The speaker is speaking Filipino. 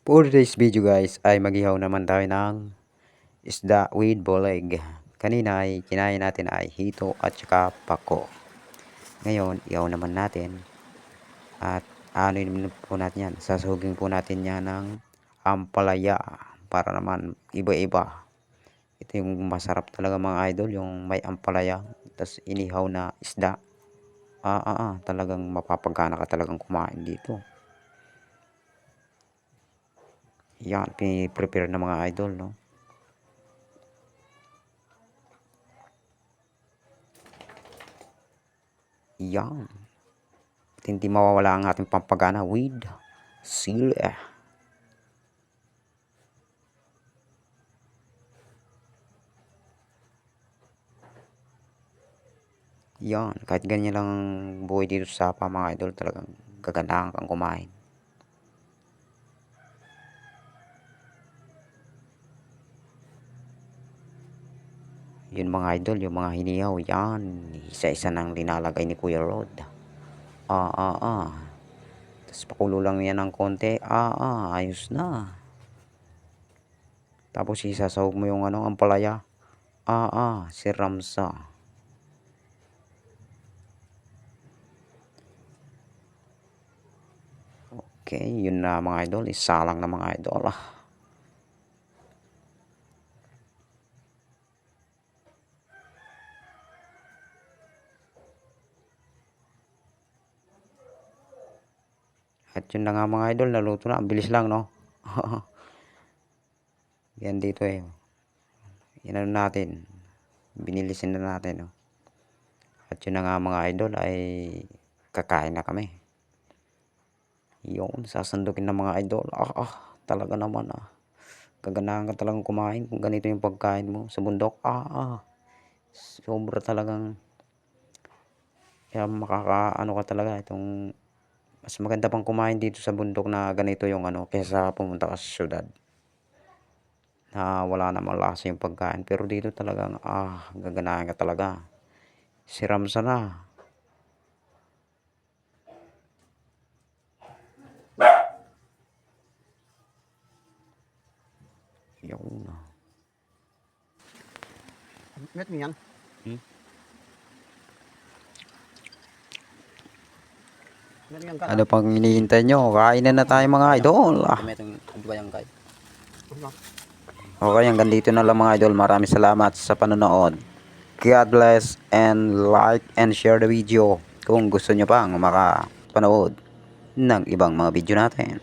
For today's video guys ay maghihaw naman tayo ng isda with boleg. Kanina ay kinain natin ay hito at saka pako. Ngayon ihaw naman natin at anuin po natin yan. Sasugin po natin yan ng ampalaya para naman iba-iba. Ito yung masarap talaga mga idol, yung may ampalaya tapos inihaw na isda. Talagang mapapagana ka talagang kumain dito. Yan, piniprepare na mga idol, no? Yan. At hindi mawawala ang ating pampagana with sila. Yan, kahit ganyan lang buhay dito sa Sapa mga idol, talagang gagandahan kang kumain. Yun mga idol, yung mga hinihaw, yan, isa-isa nang linalagay ni Kuya Rod. Tapos pakulo lang yan ng konti, ayos na. Tapos isasahog mo yung ampalaya, si Ramsa. Okay, yun na mga idol, isa lang na mga idol. At yun na nga mga idol, naluto na, ang bilis lang, no? Yan dito eh. Yan natin, binilisin na natin, no? At yun na nga mga idol, ay kakain na kami. Yun, sasandukin na mga idol. Talaga naman kaganahan ka talagang kumain kung ganito yung pagkain mo sa bundok. Sobra talagang kaya makakaano ka talaga itong mas maganda pang kumain dito sa bundok na ganito yung kaysa pumunta ka sa syudad na wala namang lasa yung pagkain. Pero dito talagang gaganahan ka talaga. Si Ramsa na. Yun. Met mo yan? Ano pang hinihintay nyo? Kain na tayo mga idol. Okay, hanggang dito na lang mga idol. Maraming salamat sa panonood. God bless and like and share the video kung gusto nyo pang makapanood ng ibang mga video natin.